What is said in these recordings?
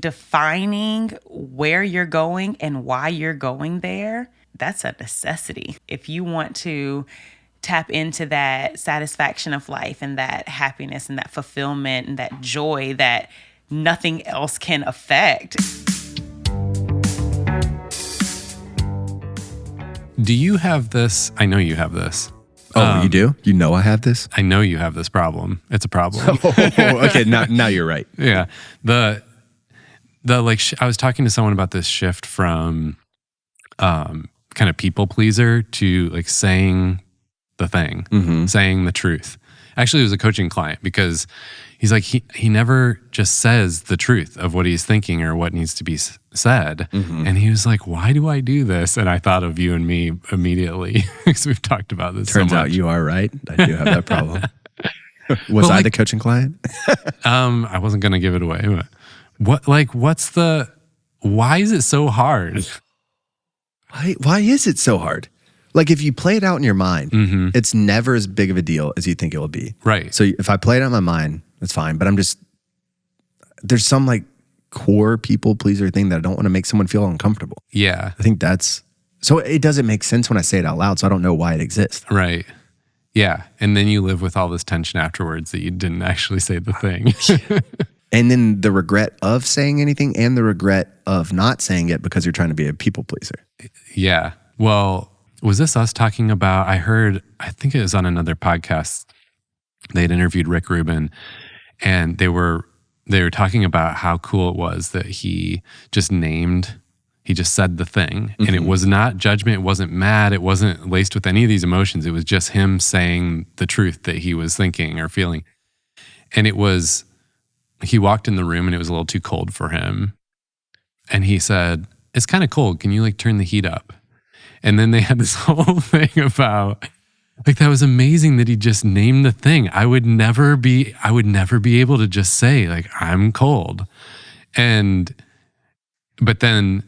defining where you're going and why you're going there, that's a necessity. If you want to tap into that satisfaction of life and that happiness and that fulfillment and that joy that nothing else can affect. Do you have this? I know you have this. Oh, you do? You know I have this? I know you have this problem. It's a problem. Okay, now you're right. Yeah. The like, I was talking to someone about this shift from kind of people pleaser to like saying the thing, saying the truth. Actually, it was a coaching client because he's like, he never just says the truth of what he's thinking or what needs to be said. And he was like, why do I do this? And I thought of you and me immediately because we've talked about this Turns so much. out you are right. I do have that problem. Was I the coaching client? I wasn't going to give it away, but why is it so hard? Why is it so hard? Like if you play it out in your mind, it's never as big of a deal as you think it will be. Right. So if I play it out in my mind, it's fine. But there's some like core people pleaser thing that I don't want to make someone feel uncomfortable. Yeah. I think so it doesn't make sense when I say it out loud. So I don't know why it exists. Right. Yeah. And then you live with all this tension afterwards that you didn't actually say the thing. And then the regret of saying anything and the regret of not saying it because you're trying to be a people pleaser. Yeah. Well, was this us talking about, I think it was on another podcast, they'd interviewed Rick Rubin, and they were talking about how cool it was that he just said the thing. And it was not judgment, it wasn't mad, it wasn't laced with any of these emotions. It was just him saying the truth that he was thinking or feeling. And he walked in the room and it was a little too cold for him. And he said, it's kind of cold. Can you like turn the heat up? And then they had this whole thing about, like, that was amazing that he just named the thing. I would never be able to just say, like, I'm cold. But then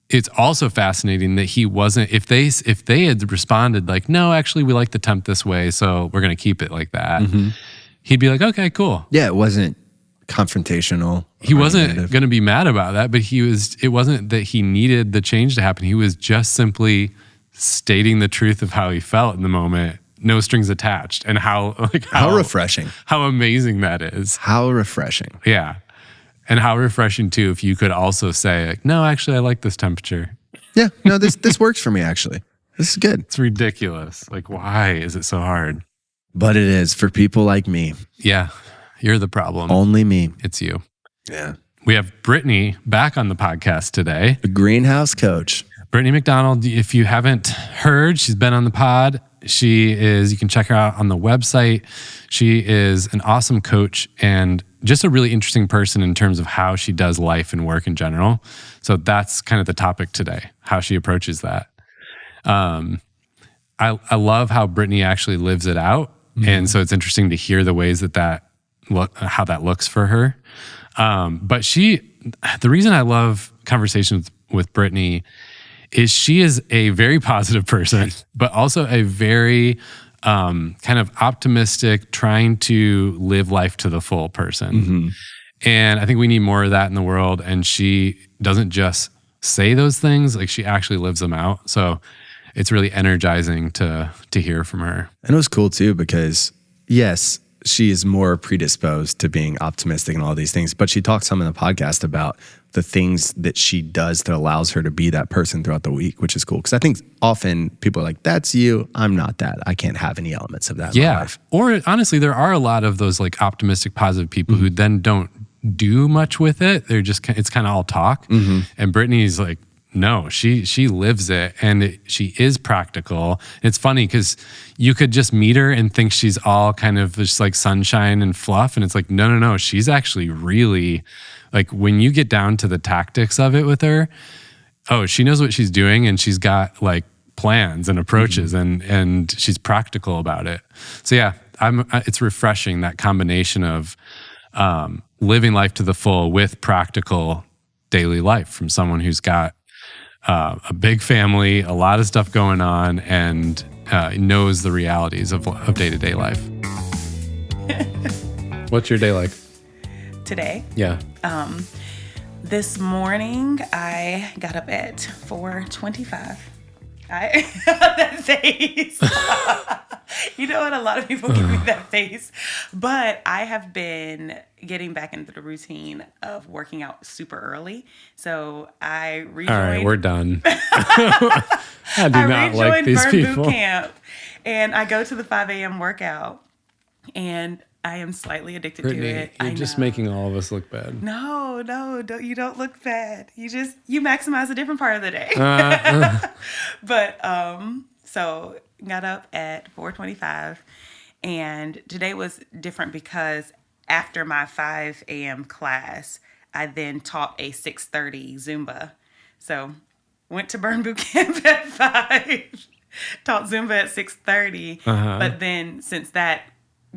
it's also fascinating that he wasn't, if they had responded like, no, actually we like the temp this way, so we're going to keep it like that. He'd be like, okay, cool. Yeah, it wasn't confrontational. He wasn't going to be mad about that, but it wasn't that he needed the change to happen. He was just simply stating the truth of how he felt in the moment, no strings attached, and how refreshing. How amazing that is. How refreshing. Yeah. And how refreshing too if you could also say like, no, actually I like this temperature. Yeah, no, this works for me actually. This is good. It's ridiculous. Like, why is it so hard? But it is for people like me. Yeah. You're the problem. Only me. It's you. Yeah. We have Britnie back on the podcast today. The greenhouse coach. Britnie McDonald, if you haven't heard, she's been on the pod. You can check her out on the website. She is an awesome coach and just a really interesting person in terms of how she does life and work in general. So that's kind of the topic today, how she approaches that. I love how Britnie actually lives it out. And so it's interesting to hear the ways how that looks for her. But the reason I love conversations with Britnie is she is a very positive person, but also a very kind of optimistic, trying to live life to the full person. And I think we need more of that in the world. And she doesn't just say those things, like she actually lives them out. So it's really energizing to hear from her. And it was cool too, because yes, she is more predisposed to being optimistic and all these things, but she talks some in the podcast about the things that she does that allows her to be that person throughout the week, which is cool. Because I think often people are like, that's you, I'm not that. I can't have any elements of that in my life. Or honestly, there are a lot of those like optimistic, positive people who then don't do much with it. It's kind of all talk. And Britnie's like, no, she lives it, and she is practical. It's funny because you could just meet her and think she's all kind of just like sunshine and fluff, and it's like, no, she's actually really, like when you get down to the tactics of it with her, she knows what she's doing, and she's got like plans and approaches, and she's practical about it. So yeah, it's refreshing, that combination of living life to the full with practical daily life from someone who's got a big family, a lot of stuff going on, and knows the realities of day-to-day life. What's your day like? Today? Yeah. This morning, I got up at 4:25. That face. You know what? A lot of people give me that face. But I have been getting back into the routine of working out super early. So I rejoined. All right, we're done. I do not like these Burn people. Boot Camp, and I go to the 5 a.m. workout, and I am slightly addicted to Brittany, it. you're just making all of us look bad. No, you don't look bad. You maximize a different part of the day. But so got up at 4:25, and today was different because after my 5 a.m. class, I then taught a 6:30 Zumba. So went to Burn Boot Camp at 5, taught Zumba at 6:30, but then since that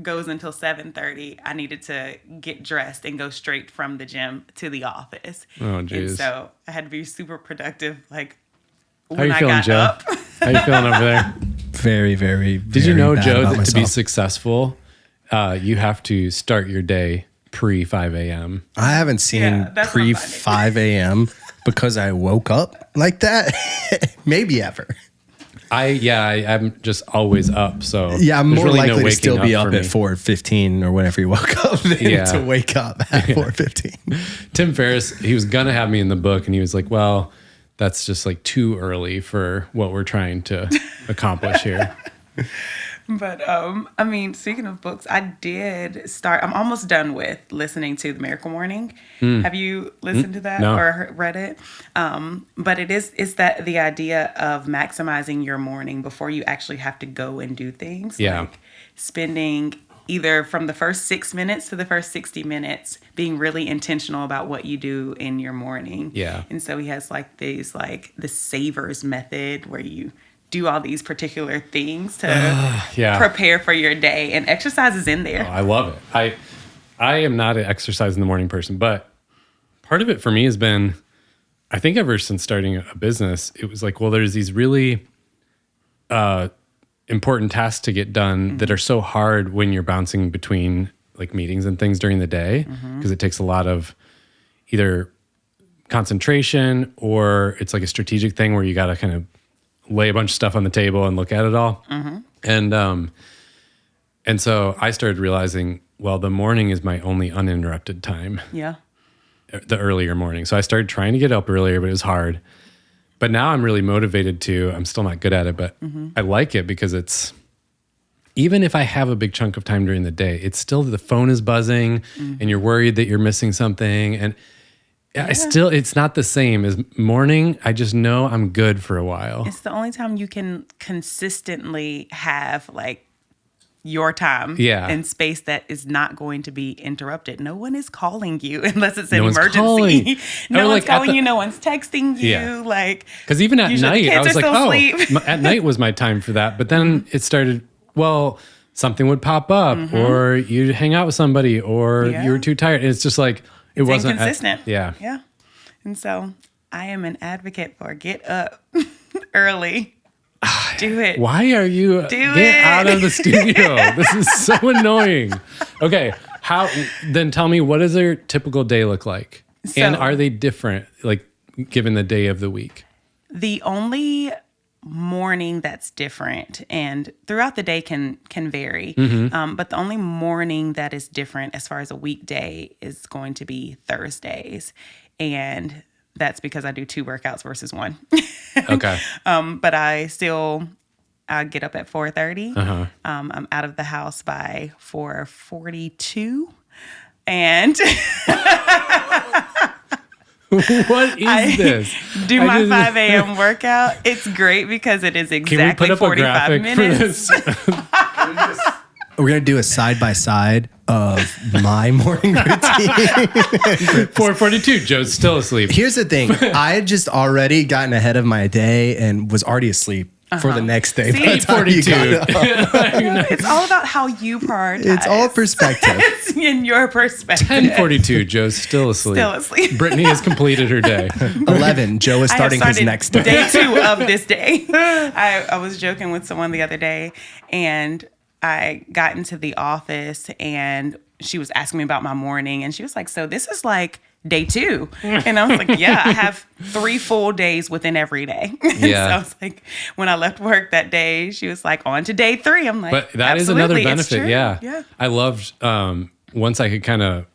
goes until 7:30, I needed to get dressed and go straight from the gym to the office. Oh, geez. And so I had to be super productive. Like How you feeling, Joe? up. How you feeling over there? Very, very. Did you know, bad Joe, about that to be myself. successful, you have to start your day pre 5 a.m. I haven't seen Yeah, that's pre what I'm finding. 5 a.m. because I woke up like that. Maybe ever. I'm just always up. So Yeah, I'm there's more really no likely to waking still be for up me. at 4:15 or whenever you woke up than Yeah. to wake up at 4:15. Tim Ferriss, he was gonna have me in the book, and he was like, "Well, that's just like too early for what we're trying to accomplish here." But I mean, speaking of books, I did start. I'm almost done with listening to The Miracle Morning. Have you listened to that No. or read it? But it's that the idea of maximizing your morning before you actually have to go and do things. Yeah. Like spending either from the first 6 minutes to the first 60 minutes being really intentional about what you do in your morning. Yeah. And so he has like these like the savers method where you do all these particular things to Yeah. prepare for your day, and exercise is in there. I love it. I am not an exercise in the morning person, but part of it for me has been, I think ever since starting a business, it was like, well, there's these really important tasks to get done that are so hard when you're bouncing between like meetings and things during the day, because it takes a lot of either concentration or it's like a strategic thing where you got to kind of lay a bunch of stuff on the table and look at it all. And so I started realizing, well, the morning is my only uninterrupted time, Yeah. the earlier morning. So I started trying to get up earlier, but it was hard. But now I'm really motivated to, I'm still not good at it, but I like it because it's, even if I have a big chunk of time during the day, it's still, the phone is buzzing and you're worried that you're missing something. And it's not the same as morning. I just know I'm good for a while. It's the only time you can consistently have like your time and space that is not going to be interrupted. No one is calling you unless it's an No one's emergency. calling. No Or, one's like, at calling the- you. No one's texting you. Yeah. Like, Because even at usually the night, I kids was are like, still asleep. at night was my time for that. But then it started, well, something would pop up or you'd hang out with somebody or Yeah. you were too tired. And it's just like, it wasn't inconsistent. Yeah. Yeah. And so I am an advocate for get up early. Do it. Why are you Do get it. out of the studio? This is so annoying. Okay. Then tell me, what does their typical day look like? And So- are they different, like given the day of the week? The only morning that's different, and throughout the day can vary, but the only morning that is different as far as a weekday is going to be Thursdays. And that's because I do 2 workouts versus 1. Okay. But I get up at 4:30. I'm out of the house by 4:42. And What is this? do I my didn't- 5 a.m. workout. It's great because it is Can we exactly put up a 45 graphic minutes. for this? We're going to do a side by side of my morning routine. 4:42. Joe's still asleep. Here's the thing. I had just already gotten ahead of my day and was already asleep for the next day. See? by the time you 42. got up. It's all about how you prioritize. It's all perspective. It's in your perspective. 10:42. Joe's still asleep. Still asleep. Brittany has completed her day. 11. Joe is I have starting his started next day. Day 2 of this day. I was joking with someone the other day, and I got into the office, and she was asking me about my morning, and she was like, so this is like day 2. And I was like, yeah, I have 3 full days within every day. Yeah. So I was like, when I left work that day, she was like, on to day 3. I'm like, But that is another absolutely, it's benefit. true. Yeah. I loved, once I could kind of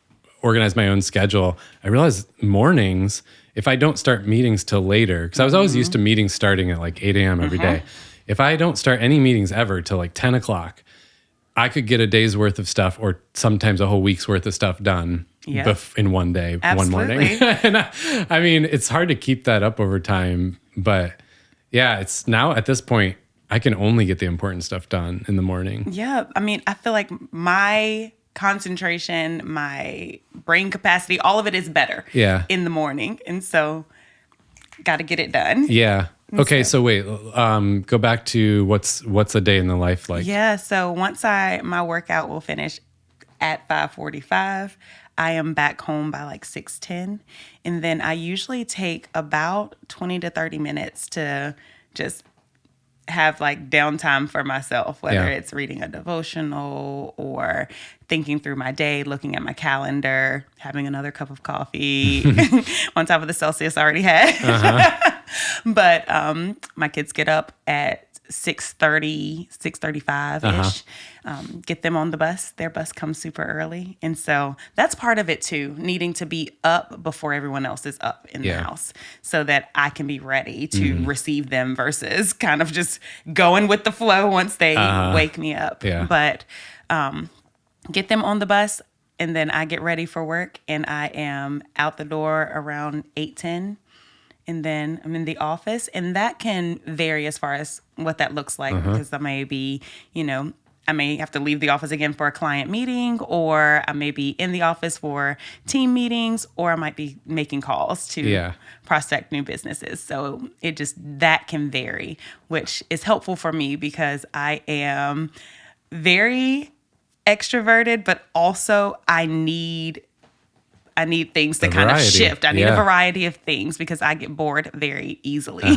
organize my own schedule, I realized mornings, if I don't start meetings till later, because I was always used to meetings starting at like 8 a.m. every day. If I don't start any meetings ever till like 10 o'clock, I could get a day's worth of stuff or sometimes a whole week's worth of stuff done in one day, Absolutely. one morning. And I mean, it's hard to keep that up over time, but yeah, it's now at this point, I can only get the important stuff done in the morning. Yeah. I mean, I feel like my concentration, my brain capacity, all of it is better in the morning. And so got to get it done. Yeah. Okay. So wait, go back to what's a day in the life like? Yeah. So once my workout will finish at 5:45, I am back home by like 6:10. And then I usually take about 20 to 30 minutes to just have like downtime for myself, whether it's reading a devotional or thinking through my day, looking at my calendar, having another cup of coffee on top of the Celsius I already had. But my kids get up at 6:30, 6:35-ish. Get them on the bus. Their bus comes super early. And so that's part of it too, needing to be up before everyone else is up in the house so that I can be ready to receive them versus kind of just going with the flow once they wake me up. But get them on the bus and then I get ready for work and I am out the door around 8:10. And then I'm in the office, and that can vary as far as what that looks like because I may be, I may have to leave the office again for a client meeting, or I may be in the office for team meetings, or I might be making calls to prospect new businesses. So that can vary, which is helpful for me because I am very extroverted, but also I need things to kind of shift. I need a variety of things because I get bored very easily.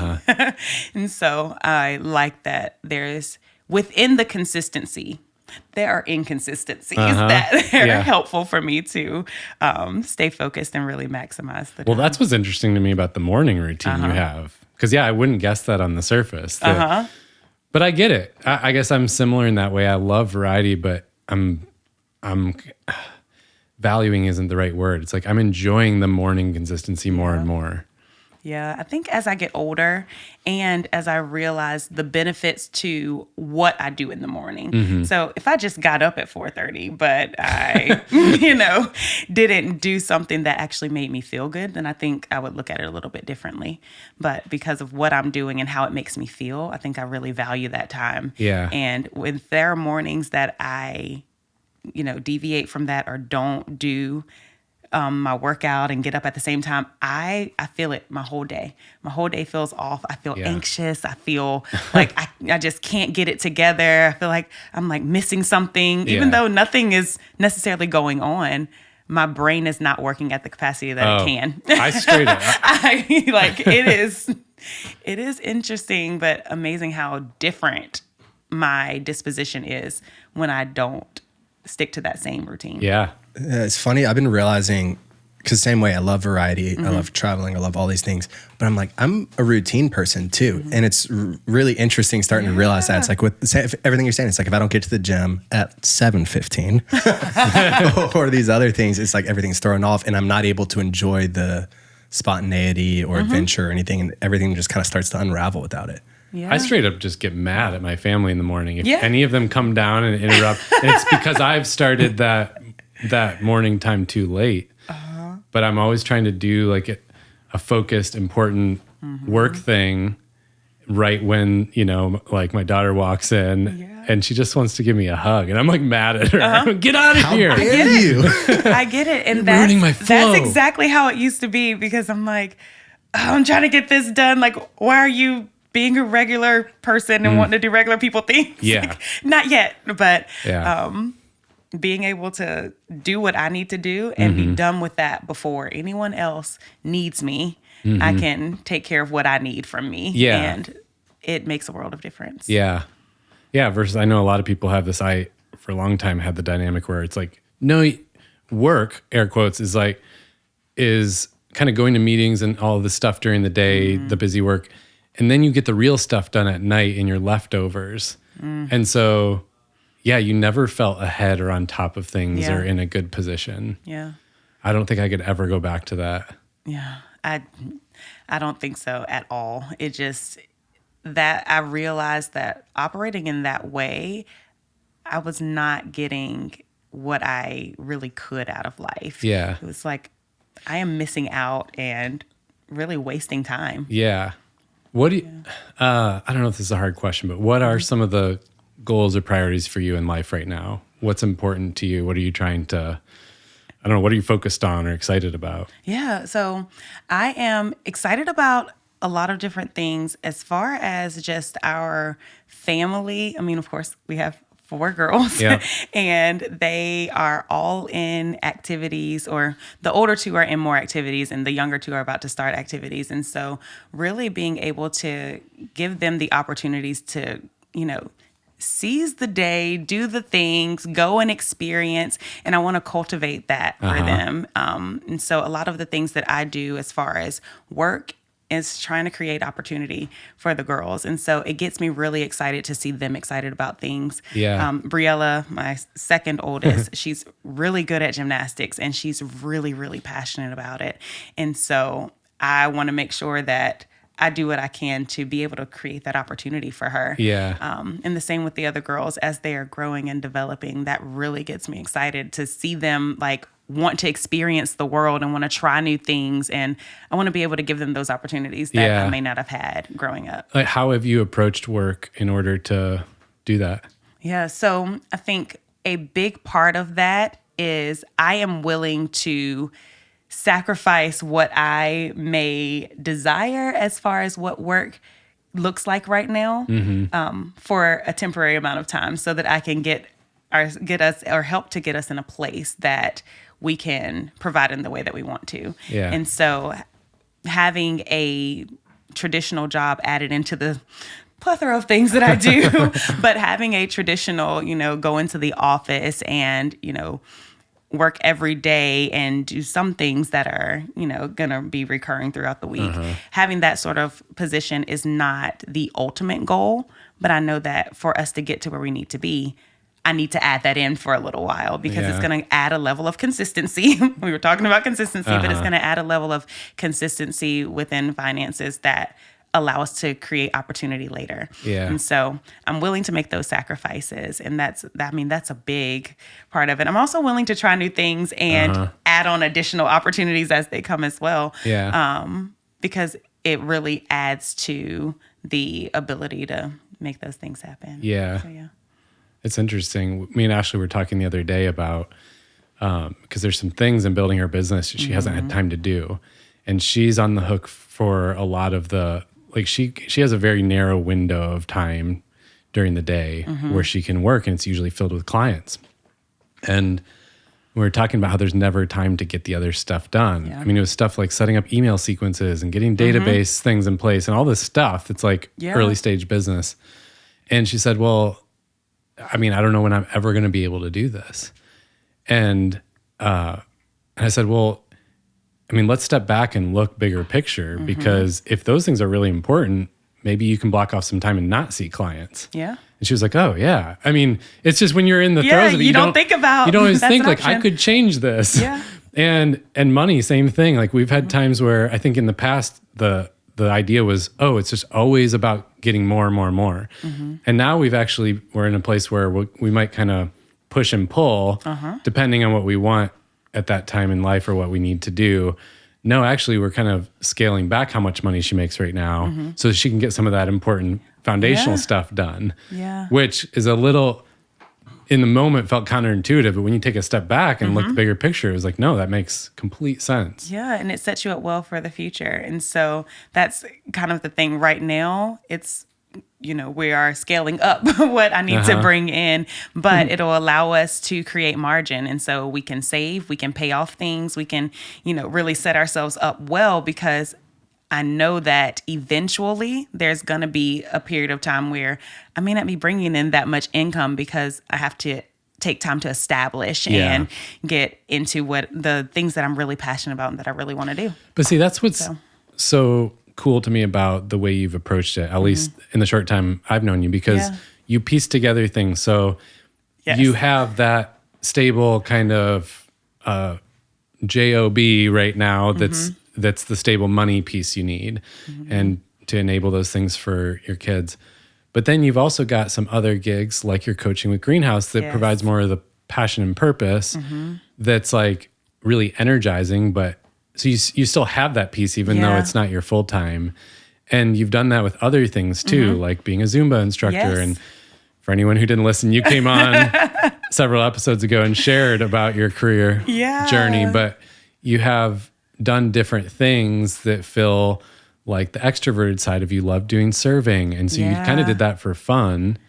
And so I like that there's within the consistency, there are inconsistencies that are helpful for me to stay focused and really maximize the time. Well, that's what's interesting to me about the morning routine you have. Because, I wouldn't guess that on the surface. But I get it. I guess I'm similar in that way. I love variety, but I'm valuing isn't the right word. It's like I'm enjoying the morning consistency more and more. Yeah, I think as I get older and as I realize the benefits to what I do in the morning. So if I just got up at 4:30, but I, didn't do something that actually made me feel good, then I think I would look at it a little bit differently. But because of what I'm doing and how it makes me feel, I think I really value that time. Yeah. And when there are mornings that I deviate from that or don't do my workout and get up at the same time, I feel it my whole day. My whole day feels off. I feel anxious. I feel like I just can't get it together. I feel like I'm like missing something, even though nothing is necessarily going on. My brain is not working at the capacity that it can. I straight up. It is interesting, but amazing how different my disposition is when I don't stick to that same routine. Yeah. It's funny. I've been realizing, because same way, I love variety. I love traveling. I love all these things. But I'm a routine person too. And it's really interesting starting to realize that. It's like with everything you're saying, it's like if I don't get to the gym at 7:15 or these other things, it's like everything's thrown off and I'm not able to enjoy the spontaneity or adventure or anything. And everything just kind of starts to unravel without it. Yeah. I straight up just get mad at my family in the morning. If any of them come down and interrupt, and it's because I've started that morning time too late. But I'm always trying to do like a focused, important work thing right when, like my daughter walks in and she just wants to give me a hug. And I'm like mad at her. Get out of here. I get it. I get it. And ruining my flow. That's exactly how it used to be because I'm like, I'm trying to get this done. Like, why are you being a regular person and wanting to do regular people things? Yeah. Like, not yet, but being able to do what I need to do and be done with that before anyone else needs me. I can take care of what I need from me. Yeah. And it makes a world of difference. Yeah. Yeah. Versus I know a lot of people have this, for a long time had the dynamic where it's like, no, work, air quotes, is like, is kind of going to meetings and all the stuff during the day, the busy work. And then you get the real stuff done at night in your leftovers. And so, yeah, you never felt ahead or on top of things or in a good position. Yeah. I don't think I could ever go back to that. Yeah. I don't think so at all. It just, that I realized that operating in that way, I was not getting what I really could out of life. Yeah. It was like, I am missing out and really wasting time. Yeah. What do you, I don't know if this is a hard question, but what are some of the goals or priorities for you in life right now? What's important to you? What are you trying to, I don't know, what are you focused on or excited about? Yeah. So I am excited about a lot of different things as far as just our family. I mean, of course, we have 4 girls and they are all in activities, or the older 2 are in more activities and the younger 2 are about to start activities. And so really being able to give them the opportunities to, seize the day, do the things, go and experience. And I want to cultivate that for them. And so a lot of the things that I do as far as work is trying to create opportunity for the girls. And so it gets me really excited to see them excited about things. Yeah. Briella, my second oldest, she's really good at gymnastics and she's really, really passionate about it. And so I want to make sure that I do what I can to be able to create that opportunity for her. Yeah. And the same with the other girls as they are growing and developing. That really gets me excited to see them want to experience the world and want to try new things. And I want to be able to give them those opportunities that I may not have had growing up. Like, how have you approached work in order to do that? Yeah. So I think a big part of that is I am willing to sacrifice what I may desire as far as what work looks like right now for a temporary amount of time so that I can help to get us in a place that we can provide in the way that we want to. Yeah. And so having a traditional job added into the plethora of things that I do, but having a traditional, go into the office and, work every day and do some things that are, going to be recurring throughout the week. Having that sort of position is not the ultimate goal, but I know that for us to get to where we need to be, I need to add that in for a little while because it's going to add a level of consistency. We were talking about consistency, but it's going to add a level of consistency within finances that allow us to create opportunity later. Yeah. And so I'm willing to make those sacrifices. And that's a big part of it. I'm also willing to try new things and add on additional opportunities as they come as well. Yeah. Because it really adds to the ability to make those things happen. Yeah. So, yeah. It's interesting. Me and Ashley were talking the other day about, because there's some things in building her business she hasn't had time to do. And she's on the hook for a lot of she has a very narrow window of time during the day where she can work, and it's usually filled with clients. And we were talking about how there's never time to get the other stuff done. Yeah. I mean, it was stuff like setting up email sequences and getting database things in place and all this stuff. It's like early stage business. And she said, well, I mean, I don't know when I'm ever going to be able to do this. And I said, well, I mean, let's step back and look bigger picture, because if those things are really important, maybe you can block off some time and not see clients. Yeah. And she was like, oh yeah. I mean, it's just when you're in the throes of it, you don't think about, you don't always think like, option. I could change this. Yeah. And money, same thing. Like we've had times where I think in the past, the idea was, oh, it's just always about getting more and more and more. And now we're in a place where we might kind of push and pull depending on what we want at that time in life or what we need to do. No, actually, we're kind of scaling back how much money she makes right now so she can get some of that important foundational stuff done. Yeah. Which is a little, in the moment, felt counterintuitive. But when you take a step back and look at the bigger picture, it was like, no, that makes complete sense. Yeah, and it sets you up well for the future. And so that's kind of the thing right now. It's, we are scaling up what I need to bring in, but it'll allow us to create margin. And so we can save, we can pay off things, we can, really set ourselves up well, because I know that eventually there's going to be a period of time where I may not be bringing in that much income because I have to take time to establish and get into what the things that I'm really passionate about and that I really want to do. But see, that's what's so cool to me about the way you've approached it, at least in the short time I've known you, because you piece together things. So you have that stable kind of job right now that's the stable money piece you need and to enable those things for your kids. But then you've also got some other gigs like your coaching with Greenhouse that provides more of the passion and purpose that's like really energizing. But so you still have that piece, even though it's not your full time. And you've done that with other things too, like being a Zumba instructor. And for anyone who didn't listen, you came on several episodes ago and shared about your career journey. But you have done different things that feel like the extroverted side of you love doing serving. And so you kind of did that for fun.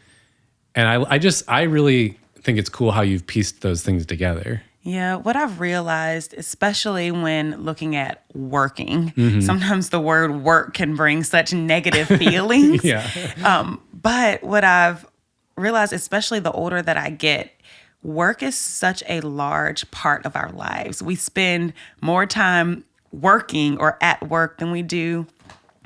And I really think it's cool how you've pieced those things together. Yeah, what I've realized, especially when looking at working, sometimes the word work can bring such negative feelings. But what I've realized, especially the older that I get, work is such a large part of our lives. We spend more time working or at work than we do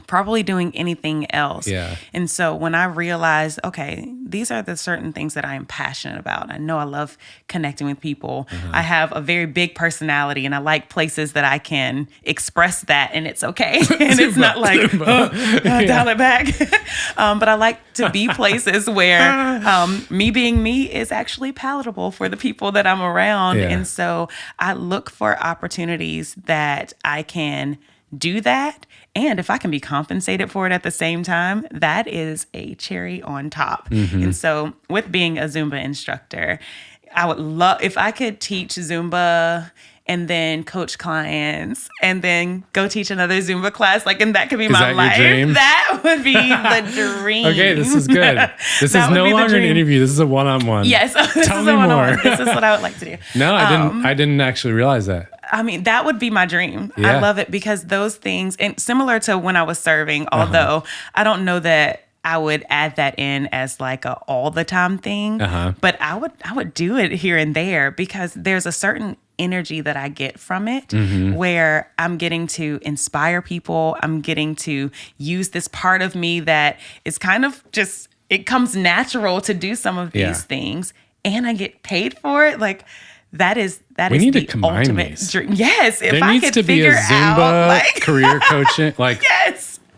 probably doing anything else. And so when I realized, okay, these are the certain things that I am passionate about. I know I love connecting with people. I have a very big personality and I like places that I can express that and it's okay. And it's not like, dial it back. But I like to be places where me being me is actually palatable for the people that I'm around. And so I look for opportunities that I can do that. And if I can be compensated for it at the same time, that is a cherry on top. And so with being a Zumba instructor, I would love if I could teach Zumba and then coach clients and then go teach another Zumba class. Like, and that could be my life. Your dream? That would be the dream. Okay, this is good. This is no longer an interview. This is a one-on-one. Yes. Tell me more. This is what I would like to do. No, I didn't actually realize that. I mean, that would be my dream. I love it because those things, and similar to when I was serving, although I don't know that I would add that in as like a all the time thing, but I would do it here and there because there's a certain energy that I get from it where I'm getting to inspire people. I'm getting to use this part of me that is kind of just, it comes natural to do some of these things and I get paid for it. Like, That is the ultimate dream. Yes, if I could figure out, there needs to be a Zumba career coaching, like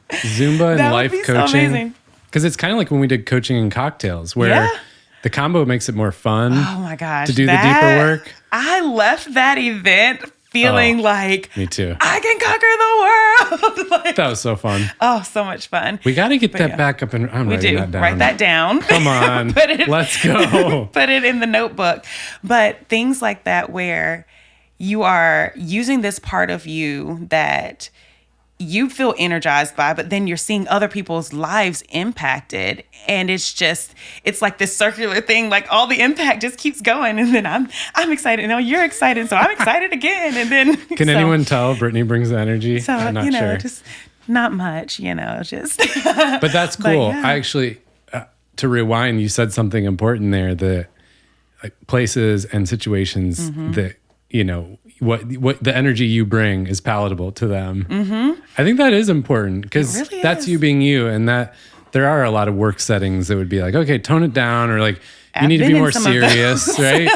Zumba and life coaching. Because it's kind of like when we did coaching and cocktails, where the combo makes it more fun. Oh my gosh, to do the deeper work. I left that event feeling like me too. I can conquer the world. Like, that was so fun. Oh, so much fun. We got to get that back up and I'm writing that down. Write that down. Come on. Let's go. Put it in the notebook. But things like that where you are using this part of you that you feel energized by, but then you're seeing other people's lives impacted. And it's like this circular thing, like all the impact just keeps going. And then I'm excited. No, you're excited. So I'm excited again. And then Can anyone tell Britnie brings the energy? So, I'm not sure. Just not much, just. But that's cool. I actually, to rewind, you said something important there, that like places and situations that, what the energy you bring is palatable to them. I think that is important because really that's you being you, and that there are a lot of work settings that would be like, okay, tone it down, or like you need to be more serious, right?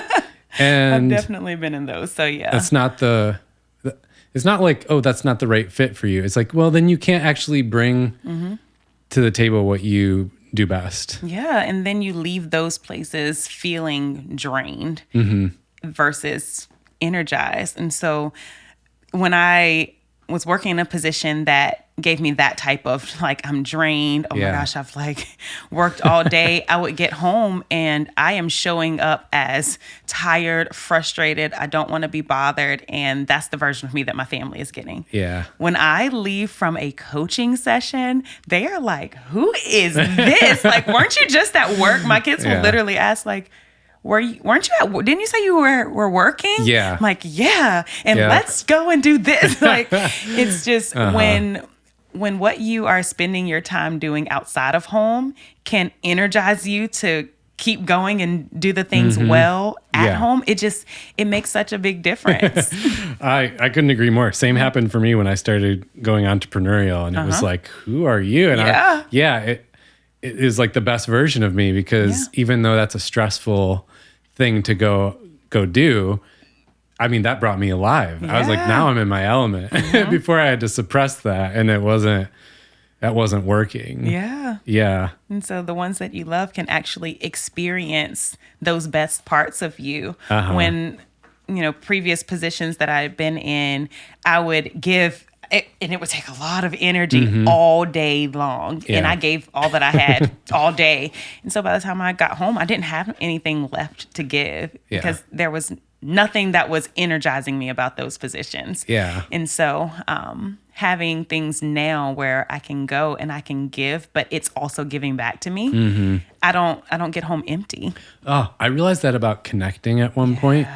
And I've definitely been in those. So yeah, that's not it's not like, oh, that's not the right fit for you. It's like, well, then you can't actually bring to the table what you do best. Yeah, and then you leave those places feeling drained versus energized. And so when I was working in a position that gave me that type of like, I'm drained. Oh my gosh, I've like worked all day. I would get home and I am showing up as tired, frustrated. I don't want to be bothered. And that's the version of me that my family is getting. Yeah. When I leave from a coaching session, they are like, who is this? Like, weren't you just at work? My kids will literally ask like, weren't you didn't you say you were working? Yeah. I'm like, yeah. And let's go and do this. Like, it's just when what you are spending your time doing outside of home can energize you to keep going and do the things well at Yeah. home, it makes such a big difference. I couldn't agree more. Same happened for me when I started going entrepreneurial, and it was like, who are you? And it is like the best version of me, because even though that's a stressful thing to go do, I mean, that brought me alive. I was like, now I'm in my element. Before I had to suppress that, and that wasn't working. Yeah. And so the ones that you love can actually experience those best parts of you. When, previous positions that I've been in, I would give it, and it would take a lot of energy all day long. And I gave all that I had all day. And so by the time I got home, I didn't have anything left to give because there was nothing that was energizing me about those positions. Yeah. And so, having things now where I can go and I can give, but it's also giving back to me. I don't get home empty. Oh, I realized that about connecting at one point.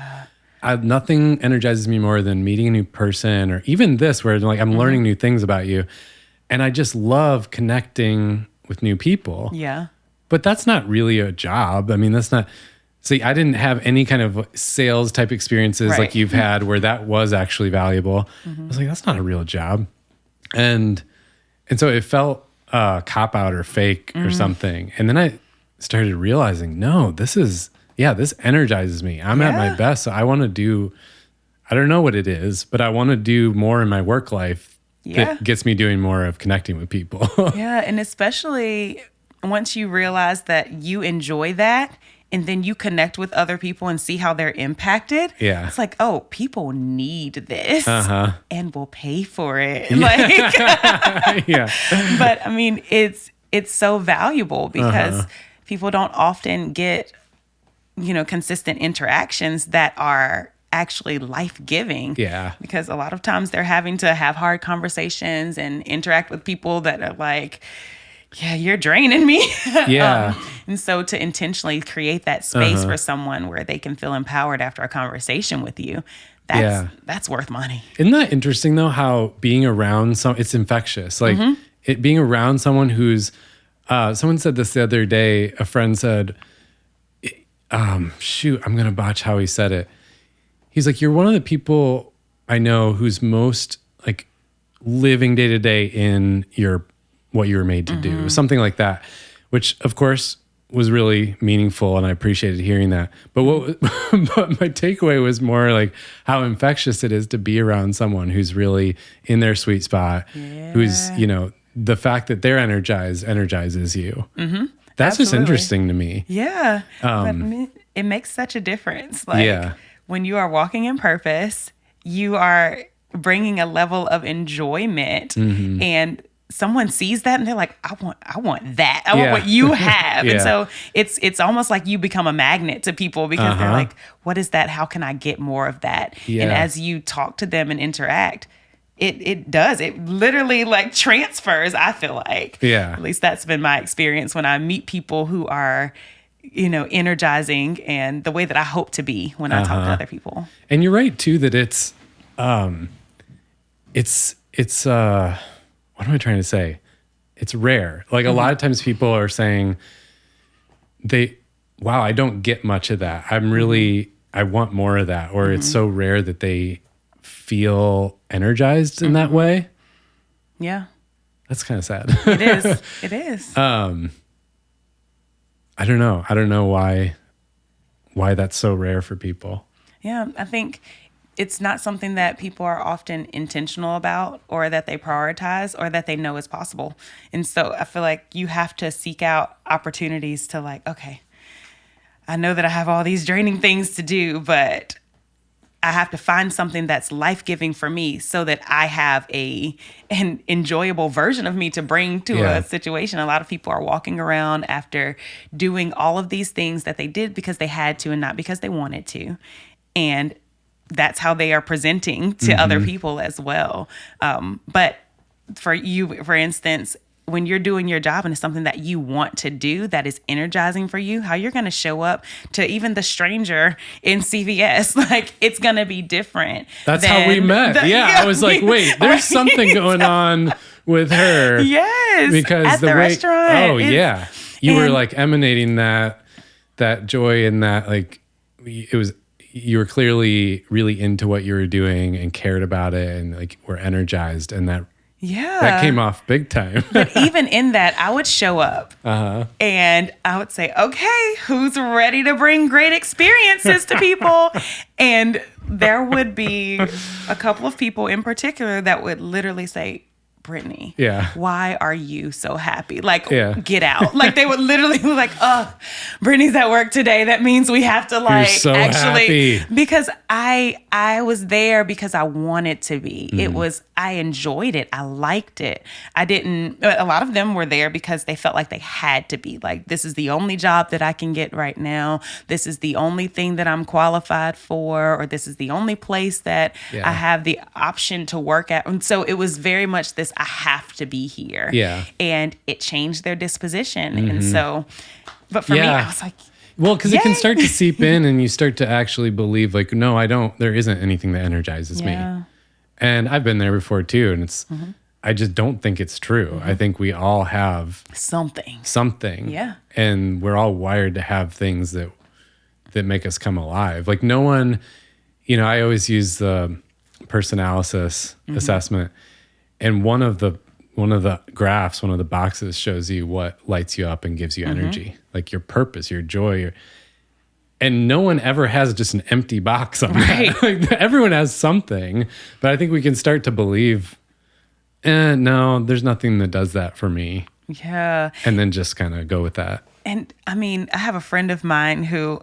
Nothing energizes me more than meeting a new person, or even this, where like I'm learning new things about you. And I just love connecting with new people. Yeah. But that's not really a job. I mean, that's not... See, I didn't have any kind of sales type experiences like you've had where that was actually valuable. I was like, that's not a real job. And so it felt cop out or fake or something. And then I started realizing, no, this energizes me. I'm at my best. So I want to do, I don't know what it is, but I want to do more in my work life that gets me doing more of connecting with people. And especially once you realize that you enjoy that, and then you connect with other people and see how they're impacted. Yeah. It's like, oh, people need this and will pay for it. But I mean, it's so valuable because people don't often get, consistent interactions that are actually life-giving. Yeah. Because a lot of times they're having to have hard conversations and interact with people that are like, yeah, you're draining me. Yeah. And so to intentionally create that space for someone where they can feel empowered after a conversation with you, that's worth money. Isn't that interesting though, how being around it's infectious. Like it being around someone who's, someone said this the other day, a friend said, I'm going to botch how he said it. He's like, you're one of the people I know who's most like living day to day in what you were made to do, something like that, which of course was really meaningful, and I appreciated hearing that. But but my takeaway was more like how infectious it is to be around someone who's really in their sweet spot, who's, the fact that they're energizes you. That's just interesting to me. Yeah. But I mean, it makes such a difference. Like when you are walking in purpose, you are bringing a level of enjoyment, and someone sees that and they're like, I want that. I want what you have. And so it's almost like you become a magnet to people because they're like, what is that? How can I get more of that? And as you talk to them and interact, it literally like transfers, I feel like. Yeah. At least that's been my experience when I meet people who are, energizing and the way that I hope to be when I talk to other people. And you're right too, that it's what am I trying to say? It's rare. Like a lot of times people are saying wow, I don't get much of that. I want more of that. Or it's so rare that they feel energized in that way. Yeah. That's kind of sad. It is. It is. I don't know. I don't know why that's so rare for people. Yeah. I think it's not something that people are often intentional about, or that they prioritize, or that they know is possible. And so I feel like you have to seek out opportunities to like, okay, I know that I have all these draining things to do, but I have to find something that's life-giving for me so that I have an enjoyable version of me to bring to a situation. A lot of people are walking around after doing all of these things that they did because they had to and not because they wanted to. And that's how they are presenting to other people as well. But for you, for instance, when you're doing your job and it's something that you want to do that is energizing for you, how you're going to show up to even the stranger in CVS, like it's going to be different. That's how we met. I was like, wait, there's something going on with her. Yes. Because at the restaurant. Oh, yeah. You were like emanating that that joy in that, like, you were clearly really into what you were doing and cared about it and like were energized, and that came off big time. But even in that, I would show up and I would say, okay, who's ready to bring great experiences to people? And there would be a couple of people in particular that would literally say, Britnie, why are you so happy? Like, get out. Like, they would literally be like, oh, Britney's at work today. That means we have to, like, you're so happy. Because I was there because I wanted to be. I enjoyed it. I liked it. A lot of them were there because they felt like they had to be. Like, this is the only job that I can get right now. This is the only thing that I'm qualified for, or this is the only place that I have the option to work at. And so it was very much this, I have to be here. Yeah. And it changed their disposition. And so, but for me, I was like, well, because it can start to seep in and you start to actually believe, like, no, there isn't anything that energizes me. And I've been there before too. And I just don't think it's true. I think we all have something. Yeah. And we're all wired to have things that make us come alive. Like, no one, I always use the personalysis assessment. And one of the graphs, one of the boxes shows you what lights you up and gives you energy, like your purpose, your joy. And no one ever has just an empty box on that. Like, everyone has something, but I think we can start to believe, no, there's nothing that does that for me. Yeah. And then just kind of go with that. And I mean, I have a friend of mine who,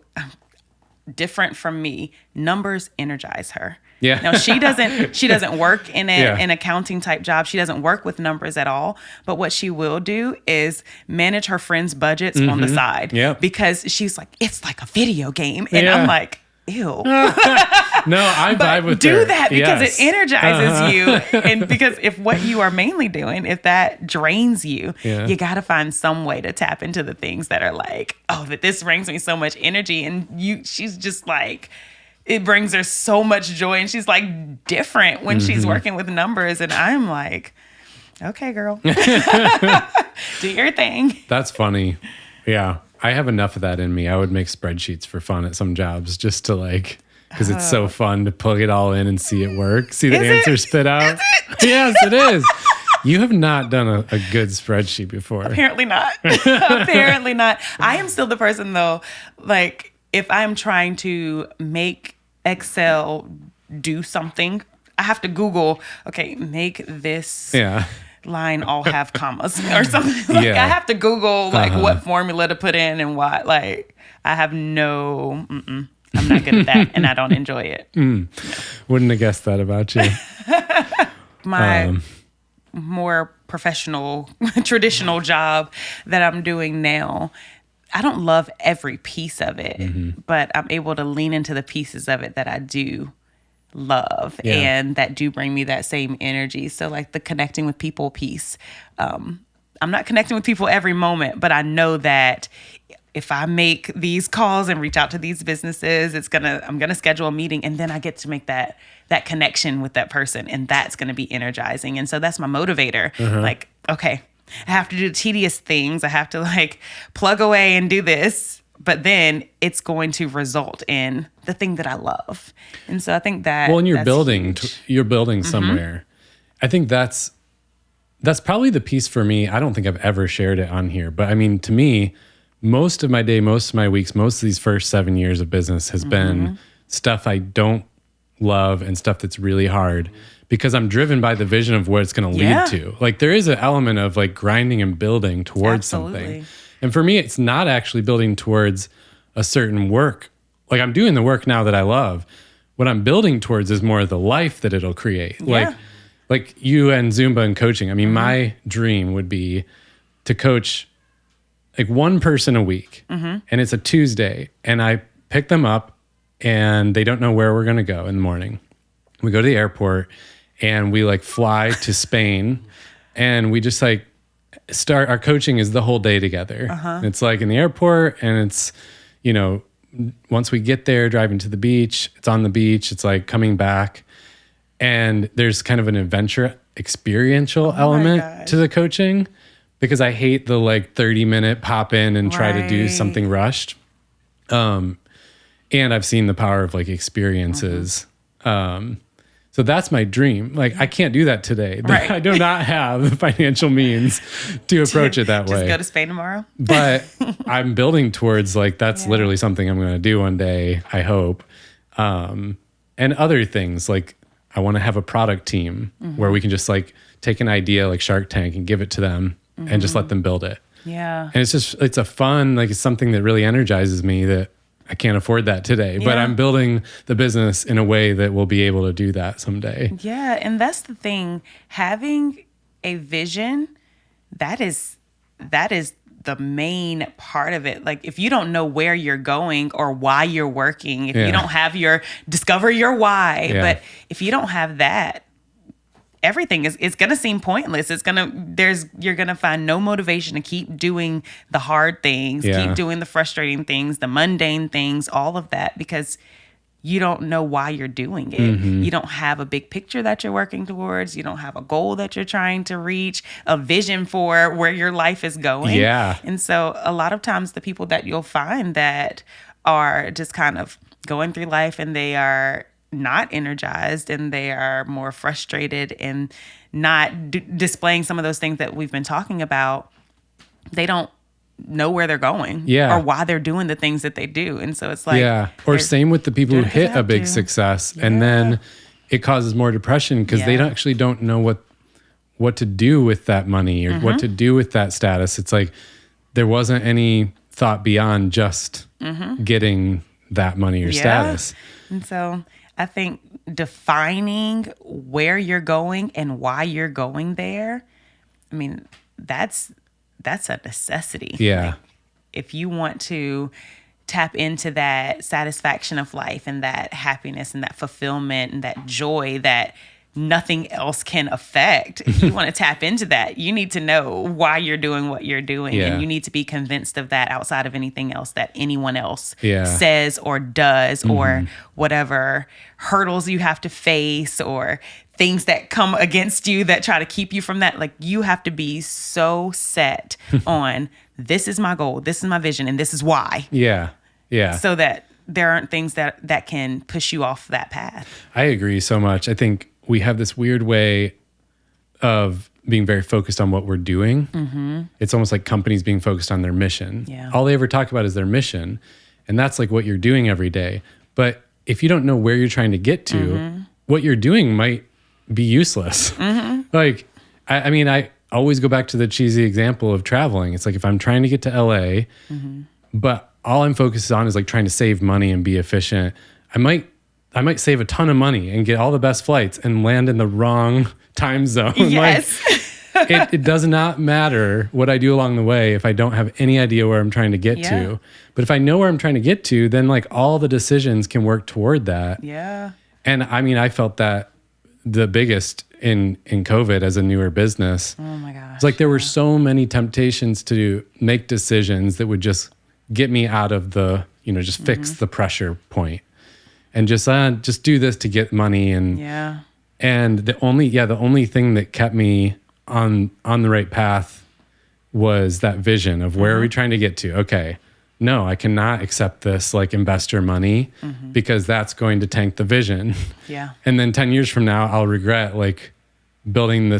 different from me, numbers energize her. Yeah. Now she doesn't work in an accounting type job. She doesn't work with numbers at all. But what she will do is manage her friends' budgets on the side. Yeah. Because she's like, it's like a video game. And I'm like, ew. No, I vibe with do her. That because it energizes you. And because if what you are mainly doing, if that drains you, you got to find some way to tap into the things that are like, oh, that this brings me so much energy. And she's just like, it brings her so much joy. And she's like different when she's working with numbers. And I'm like, okay, girl, do your thing. That's funny. Yeah. I have enough of that in me. I would make spreadsheets for fun at some jobs just to like, because it's so fun to plug it all in and see it work. See the answer spit out. Yes, it is. You have not done a good spreadsheet before. Apparently not. Apparently not. I am still the person though, like if I'm trying to make Excel do something, I have to Google, okay, make this line all have commas or something. Like I have to Google like what formula to put in and what. Like I have I'm not good at that and I don't enjoy it. Wouldn't have guessed that about you. My more professional, traditional job that I'm doing now, I don't love every piece of it, but I'm able to lean into the pieces of it that I do love and that do bring me that same energy. So like the connecting with people piece, I'm not connecting with people every moment, but I know that if I make these calls and reach out to these businesses, I'm gonna schedule a meeting and then I get to make that connection with that person, and that's gonna be energizing. And so that's my motivator. Like, okay, I have to do tedious things. I have to like plug away and do this, but then it's going to result in the thing that I love. And so I think that you're building somewhere. I think that's probably the piece for me. I don't think I've ever shared it on here, but I mean, to me, most of my day, most of my weeks, most of these first 7 years of business has been stuff I don't love and stuff that's really hard because I'm driven by the vision of what it's going to lead to. Like there is an element of like grinding and building towards something. And for me, it's not actually building towards a certain work. Like I'm doing the work now that I love. What I'm building towards is more of the life that it'll create. Like you and Zumba and coaching. I mean, my dream would be to coach like one person a week and it's a Tuesday and I pick them up and they don't know where we're going to go in the morning. We go to the airport and we like fly to Spain and we just like start our coaching is the whole day together. It's like in the airport and it's, once we get there, driving to the beach, it's on the beach, it's like coming back and there's kind of an adventure experiential element to the coaching because I hate the like 30-minute pop in and try to do something rushed. And I've seen the power of like experiences. So that's my dream. Like I can't do that today. Right. I do not have the financial means to approach it that way. Just go to Spain tomorrow. But I'm building towards like, that's literally something I'm going to do one day, I hope. And other things like I want to have a product team where we can just like take an idea like Shark Tank and give it to them and just let them build it. Yeah. And it's a fun, like it's something that really energizes me that I can't afford that today, but I'm building the business in a way that will be able to do that someday. Yeah. And that's the thing, having a vision, that is the main part of it. Like if you don't know where you're going or why you're working, if you don't have discover your why, but if you don't have that, everything it's going to seem pointless. You're going to find no motivation to keep doing the hard things, keep doing the frustrating things, the mundane things, all of that, because you don't know why you're doing it. You don't have a big picture that you're working towards. You don't have a goal that you're trying to reach, a vision for where your life is going. Yeah. And so a lot of times the people that you'll find that are just kind of going through life and they are not energized and they are more frustrated and not displaying some of those things that we've been talking about, they don't know where they're going or why they're doing the things that they do. And so it's like, or same with the people who hit a big success and then it causes more depression because they actually don't know what to do with that money or what to do with that status. It's like there wasn't any thought beyond just getting that money or status. And so I think defining where you're going and why you're going there, I mean, that's a necessity. Yeah. Like, if you want to tap into that satisfaction of life and that happiness and that fulfillment and that joy that nothing else can affect, if you want to tap into that, you need to know why you're doing what you're doing. And you need to be convinced of that outside of anything else that anyone else says or does or whatever hurdles you have to face or things that come against you that try to keep you from that. Like you have to be so set on this is my goal, this is my vision, and this is why. Yeah. So that there aren't things that can push you off that path. I agree so much. I think we have this weird way of being very focused on what we're doing. It's almost like companies being focused on their mission. All they ever talk about is their mission. And that's like what you're doing every day. But if you don't know where you're trying to get to, what you're doing might be useless. Like, I mean, I always go back to the cheesy example of traveling. It's like if I'm trying to get to LA, but all I'm focused on is like trying to save money and be efficient, I might save a ton of money and get all the best flights and land in the wrong time zone. Yes. Like, it does not matter what I do along the way if I don't have any idea where I'm trying to get to. But if I know where I'm trying to get to, then like all the decisions can work toward that. Yeah. And I mean, I felt that the biggest in COVID as a newer business. Oh my gosh. It's like there were so many temptations to make decisions that would just get me out of the, just fix the pressure point. And just do this to get money and the only thing that kept me on the right path was that vision of where are we trying to get to? Okay, no, I cannot accept this like investor money because that's going to tank the vision. Yeah. And then 10 years from now, I'll regret like building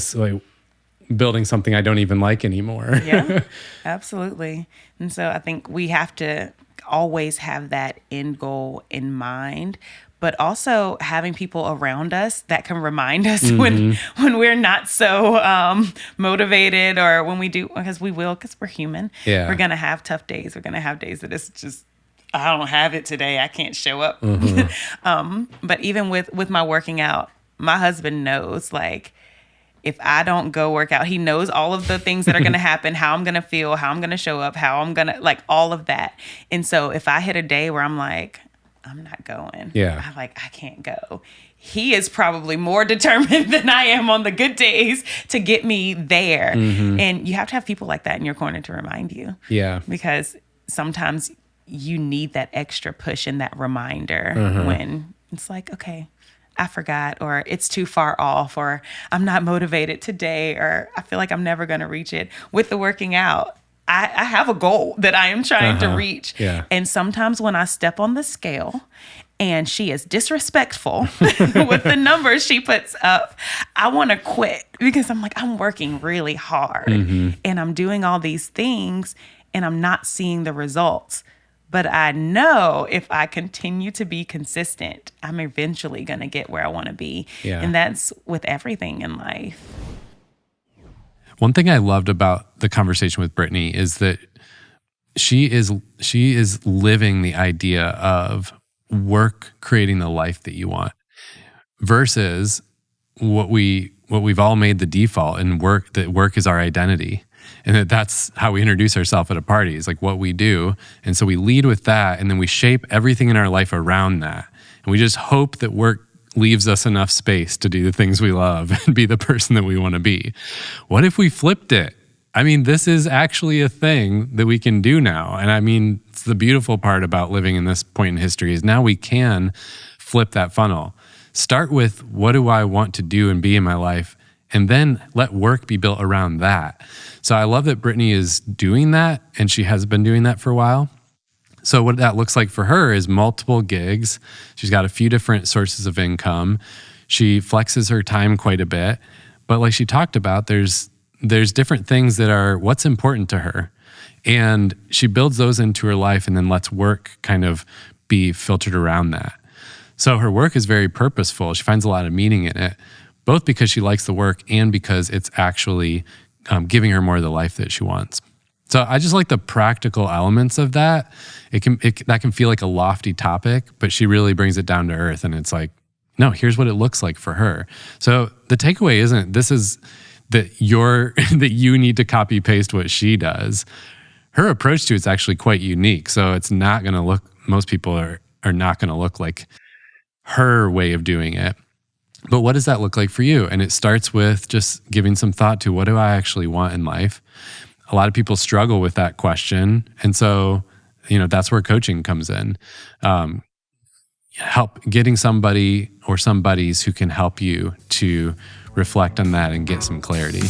something I don't even like anymore. Yeah, absolutely. And so I think we have to always have that end goal in mind, but also having people around us that can remind us when we're not so motivated or when we do, because we're human. Yeah. We're going to have tough days. We're going to have days that it's just, I don't have it today. I can't show up. But even with my working out, my husband knows like, if I don't go work out, he knows all of the things that are going to happen, how I'm going to feel, how I'm going to show up, how I'm going to like all of that. And so if I hit a day where I'm like, I'm not going. I'm like, I can't go. He is probably more determined than I am on the good days to get me there. And you have to have people like that in your corner to remind you. Yeah. Because sometimes you need that extra push and that reminder when it's like, okay, I forgot, or it's too far off, or I'm not motivated today, or I feel like I'm never going to reach it. With the working out, I have a goal that I am trying to reach. Yeah. And sometimes when I step on the scale and she is disrespectful with the numbers she puts up, I want to quit because I'm like, I'm working really hard and I'm doing all these things and I'm not seeing the results. But I know if I continue to be consistent, I'm eventually going to get where I want to be. Yeah. And that's with everything in life. One thing I loved about the conversation with Britnie is that she is living the idea of work creating the life that you want versus what we've all made the default in work, that work is our identity. And that's how we introduce ourselves at a party, is like what we do. And so we lead with that, and then we shape everything in our life around that. And we just hope that work leaves us enough space to do the things we love and be the person that we want to be. What if we flipped it? I mean, this is actually a thing that we can do now. And I mean, it's the beautiful part about living in this point in history is now we can flip that funnel. Start with, what do I want to do and be in my life? And then let work be built around that. So I love that Britnie is doing that, and she has been doing that for a while. So what that looks like for her is multiple gigs. She's got a few different sources of income. She flexes her time quite a bit. But like she talked about, there's different things that are what's important to her. And she builds those into her life and then lets work kind of be filtered around that. So her work is very purposeful. She finds a lot of meaning in it, both because she likes the work and because it's actually giving her more of the life that she wants. So I just like the practical elements of that. That can feel like a lofty topic, but she really brings it down to earth. And it's like, no, here's what it looks like for her. So the takeaway isn't this is that that you need to copy paste what she does. Her approach to it's actually quite unique. So it's not going to look, most people are not going to look like her way of doing it. But what does that look like for you? And it starts with just giving some thought to, what do I actually want in life? A lot of people struggle with that question. And so, that's where coaching comes in. Help getting somebody or some buddies who can help you to reflect on that and get some clarity.